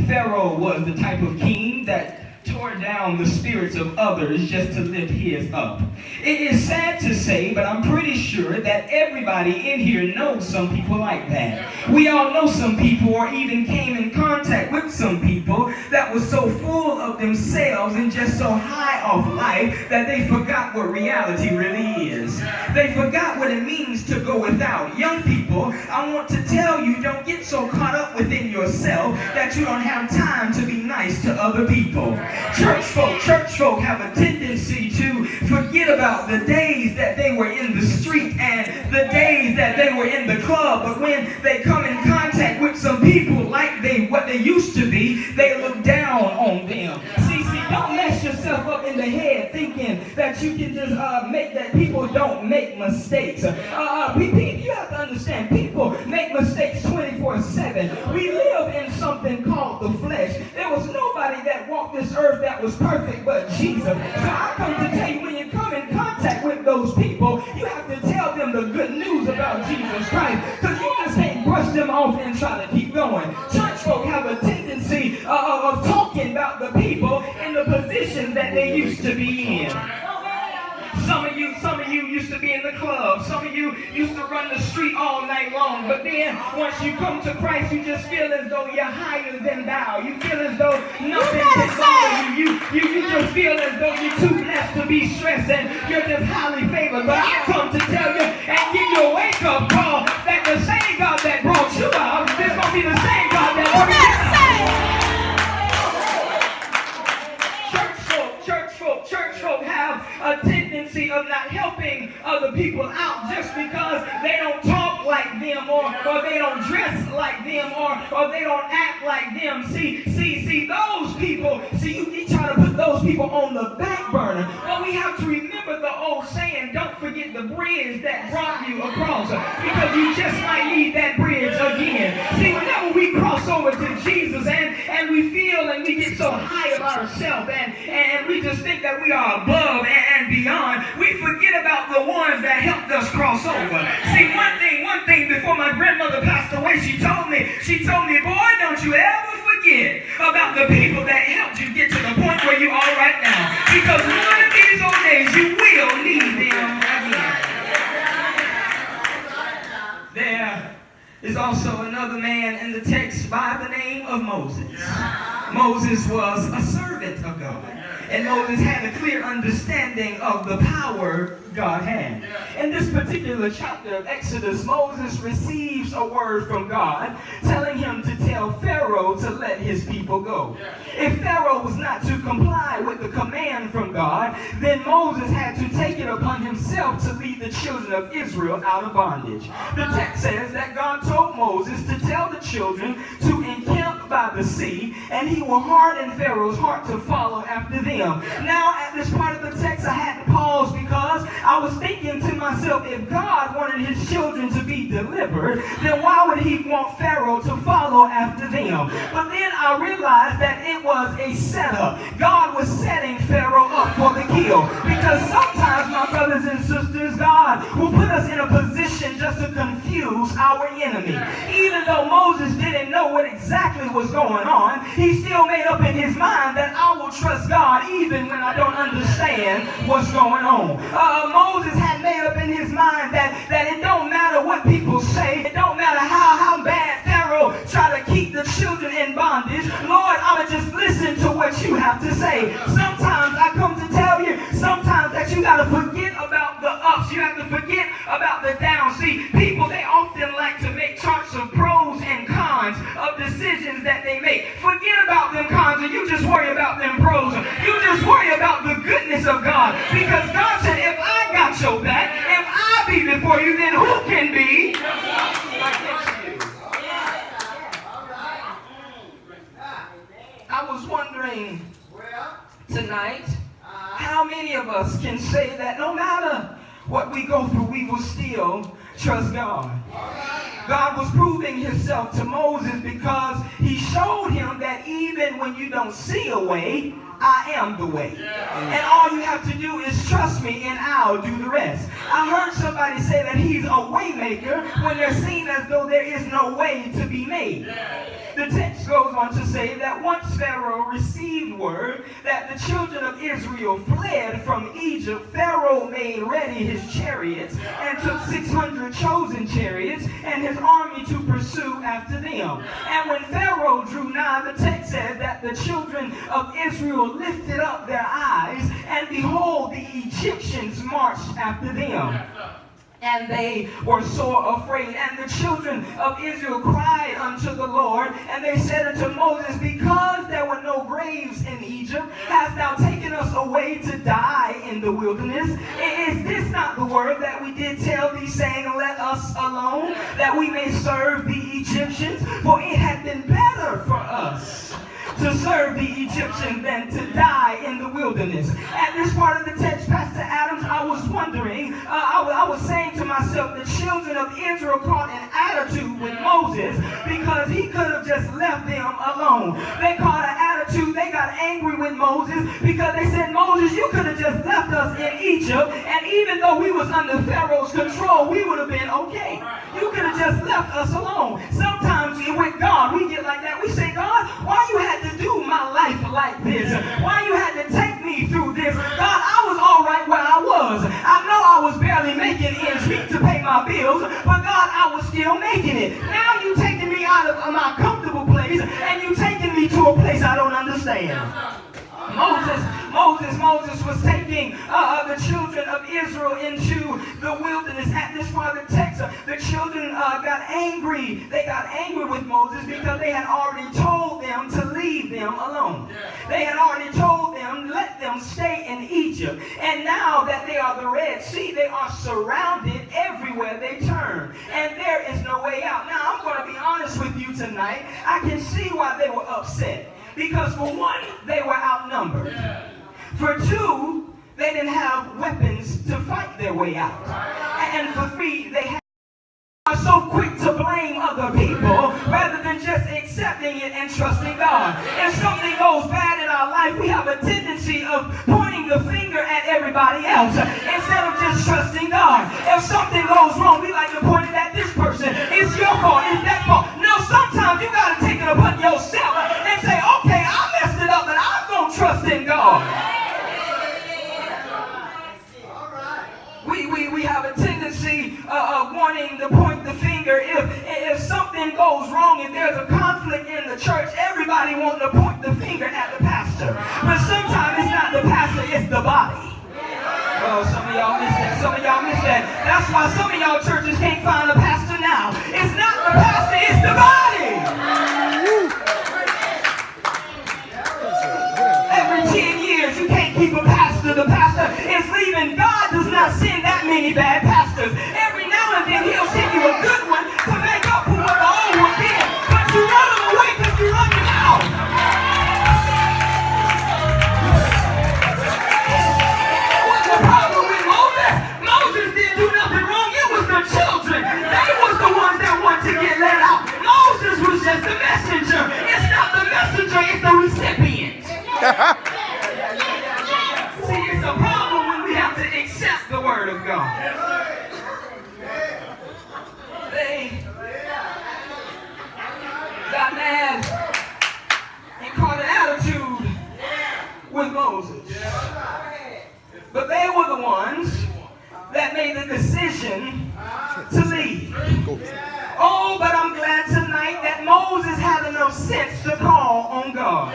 Pharaoh was the type of king that tore down the spirits of others just to lift his up. It is sad to say, but I'm pretty sure that everybody in here knows some people like that. We all know some people, or even came in contact with some people that was so full of themselves and just so high off life that they forgot what reality really is. They forgot what it means to go without. Young people, I want to tell you, don't get so caught up within yourself that you don't have time to be nice to other people. Church folk have a tendency to forget about the days that they were in the street and the days that they were in the club. But when they come in contact with some people like what they used to be, they look down on them. See, don't mess yourself up in the head thinking that you can just make that people don't make mistakes. You have to understand, people make mistakes 24/7. We live in something called the flesh. There was nobody that walked this earth that was perfect but Jesus. So I come to tell you, when you come in contact with those people, you have to tell them the good news about Jesus Christ, because you just can't brush them off and try to keep going. Church folk have a tendency of talking about the people in the positions that they used to be in. Some of you used to be in the club. Some of you used to run the street all night long. But then once you come to Christ, you just feel as though you're higher than thou. You feel as though nothing can bother you. You just feel as though you're too blessed to be stressed and you're just highly favored. But I come to tell you and give you a wake-up call that the same God that brought you out is going to be the same God that brought you out. Church folk have a tendency of not helping other people out just because they don't talk like them, or they don't dress like them, or they don't act like them. See, those people, you try to put those people on the back burner. But we have to remember the old saying, don't forget the bridge that brought you across, because you just might need that bridge again. See, whenever we cross over to Jesus and we feel and we get so high of ourselves and we just think that we are above and beyond, we forget about the ones that helped us cross over. See, one thing before my grandmother passed away, she told me, boy, don't you ever forget about the people that helped you get to the point where you are right now, because one of these old days you will need them again. There is also another man in the text by the name of Moses. Moses was a servant of God, and Moses had a clear understanding of the power God had. In this particular chapter of Exodus, Moses receives a word from God telling him to tell Pharaoh to let his people go. If Pharaoh was not to comply with the command from God, then Moses had to take it upon himself to lead the children of Israel out of bondage. The text says that God told Moses to tell the children to encamp by the sea, and he will harden Pharaoh's heart to follow after them. Now, at this part of the text, I had to pause because I was thinking to myself, if God wanted his children to be delivered, then why would he want Pharaoh to follow after them? But then I realized that it was a setup. God was setting Pharaoh up for the kill. Because sometimes, my brothers and sisters, God will put us in a position just to confuse our enemy. Even though Moses didn't know what exactly was going on, he still made up in his mind that I will trust God even when I don't understand what's going on. Moses had made up in his mind that it don't matter what people say, it don't matter how bad Pharaoh try to keep the children in bondage. Lord, I'm going to just listen to what you have to say. Sometimes I come to tell you, sometimes that you got to forget about the ups, you have to forget about the downs. See, people, they often like to make charts of pros and cons of decisions that they make. Forget about them cons and you just worry about them pros. You just worry about the goodness of God, because God said, if I got your back, if I be before you, then who can be against you? I was wondering tonight, how many of us can say that no matter what we go through, we will still trust God? God was proving himself to Moses because he showed him that even when you don't see a way, I am the way. And all you have to do is trust me and I'll do the rest. I heard somebody say that he's a way maker when there seems as though there is no way to be made. The text goes on to say that once Pharaoh received word that the children of Israel fled from Egypt, Pharaoh made ready his chariots and took 600 chosen chariots and his army to pursue after them. And when Pharaoh drew nigh, the text says that the children of Israel lifted up their eyes, and behold, the Egyptians marched after them. And they were sore afraid. And the children of Israel cried unto the Lord, and they said unto Moses, because there were no graves in Egypt, hast thou taken us away to die in the wilderness? Is this not the word that we did tell thee, saying, let us alone, that we may serve the Egyptians? For it had been better for us to serve the Egyptians than to die in the wilderness. At this part of the text, Pastor Adams, I was wondering, I was saying to myself, the children of Israel caught an attitude with Moses because he could have just left them alone. They caught an attitude, they got angry with Moses because they said, Moses, you could have just left us in Egypt, and even though we was under Pharaoh's control, we would have been okay. You could have just left us alone. Sometimes with God, we get like that. We say, God, why you had to do my life like this? Why you had to take me through this? God, I was all right where I was. I know I was barely making ends meet to pay my bills, but God, I was still making it. Now you taking me out of my comfortable place, and you taking me to a place I don't understand. Moses was taking the children of Israel into the wilderness. At this part of the text, the children got angry. They got angry with Moses because they had already told them to leave them alone. They had already told them, let them stay in Egypt. And now that they are the Red Sea, they are surrounded everywhere they turn. And there is no way out. Now, I'm going to be honest with you tonight. I can see why they were upset. Because for one, they were outnumbered. For two, they didn't have weapons to fight their way out. And for three, they are so quick to blame other people rather than just accepting it and trusting God. If something goes bad in our life, we have a tendency of pointing the finger at everybody else instead of just trusting God. If something goes wrong, we like to point it at this person. It's your fault. It's that fault. No, sometimes you got to take it upon yourself and say, okay, I messed it up, but I'm going to trust in God. We have a tendency of wanting to point the finger. If something goes wrong, if there's a conflict in the church, everybody wants to point the finger at the pastor. But sometimes it's not the pastor, it's the body. Oh, some of y'all miss that. Some of y'all miss that. That's why some of y'all churches can't find a pastor now. It's not the pastor, it's the body. Every 10 years, you can't keep a pastor. The pastor is leaving. God does not send that many bad pastors. Every now and then, he'll send you a good one to make up for what the old one did. But you run them away because you run them out. What's the problem with Moses? Moses didn't do nothing wrong. It was the children. They was the ones that wanted to get let out. Moses was just the messenger. It's not the messenger, it's the recipient. See, it's a problem when we have to accept the word of God. They got mad and caught an attitude with Moses. But they were the ones that made the decision to leave. Oh, but I'm glad tonight that Moses had enough sense to call on God.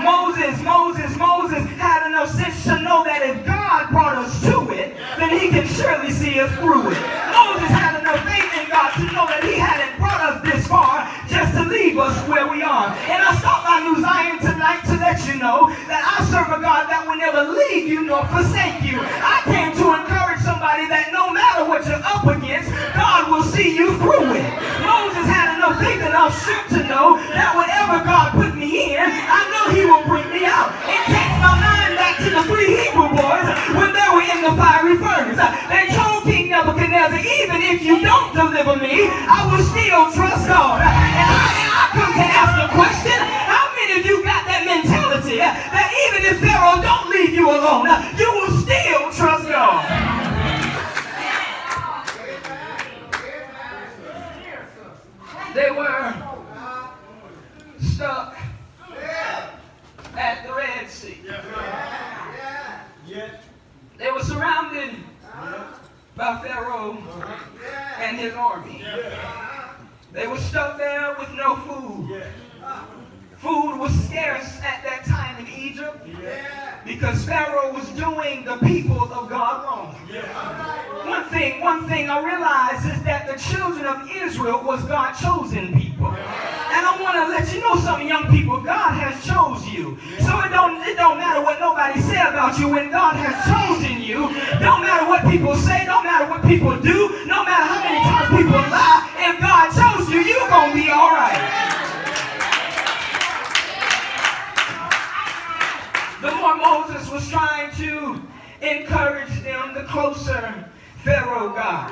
Moses had enough sense to know that if God brought us to it, then he can surely see us through it. Moses had enough faith in God to know that he hadn't brought us this far just to leave us where we are. And I stopped by New Zion tonight to let you know that I serve a God that will never leave you nor forsake you. I came to encourage somebody that no matter what you're up against, God will see you through it. Moses had enough faith and enough strength to know that whatever God put me in, I know he will bring me out. It takes my mind back to the 3 Hebrew boys when they were in the fiery furnace. They told King Nebuchadnezzar, even if you don't deliver me, I will still trust God. And I come to ask the question, how many of you got that mentality that even if Pharaoh don't leave you alone, you will still trust God? his army. They were stuck there with no food. Food was scarce at that time in Egypt because Pharaoh was doing the people of God wrong. One thing I realized is that the children of Israel was God's chosen people. And I want to let you know something, young people. God has chose you. So it don't matter what nobody said about you. When God has chosen you, don't matter what people say, don't matter what people do, no matter how many times people lie, if God chose you, you're going to be all right. The more Moses was trying to encourage them, the closer Pharaoh got.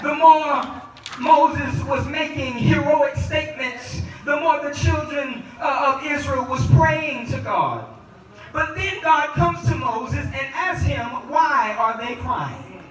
The more Moses was making heroic statements, the more the children of Israel was praying to God. But then God comes to Moses and asks him, why are they crying?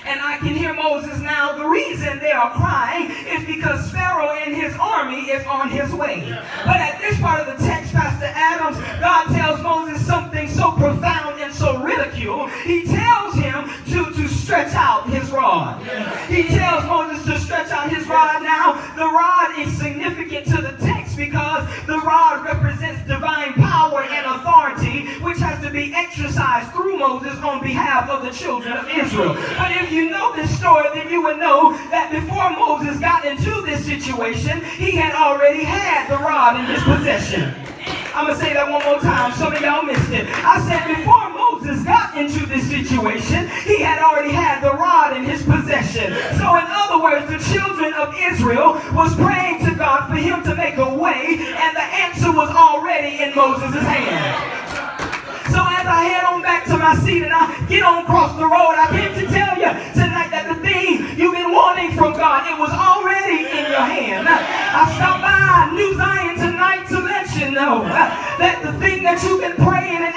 And I can hear Moses now. The reason they are crying is because Pharaoh and his army is on his way. But at this part of the text, Pastor Adams, God tells Moses something so profound and so ridicule. He tells him to stretch out his rod. He tells Moses to stretch out his rod. Now, the rod is significant to the text because the rod represents divine power and authority, which has to be exercised through Moses on behalf of the children of Israel. But if you know this story, then you would know that before Moses got into this situation, he had already had the rod in his possession. I'm going to say that one more time. Some of y'all missed it. I said before Moses got into this situation, he had already had the rod in his possession. So in other words, the children of Israel was praying to God for him to make a way, and the answer was already in Moses' hand. So as I head on back to my seat and I get on across the road, I came to tell you tonight that the thing you've been wanting from God, it was already in your hand. I stopped by New Zion tonight to let you know that the thing that you've been praying and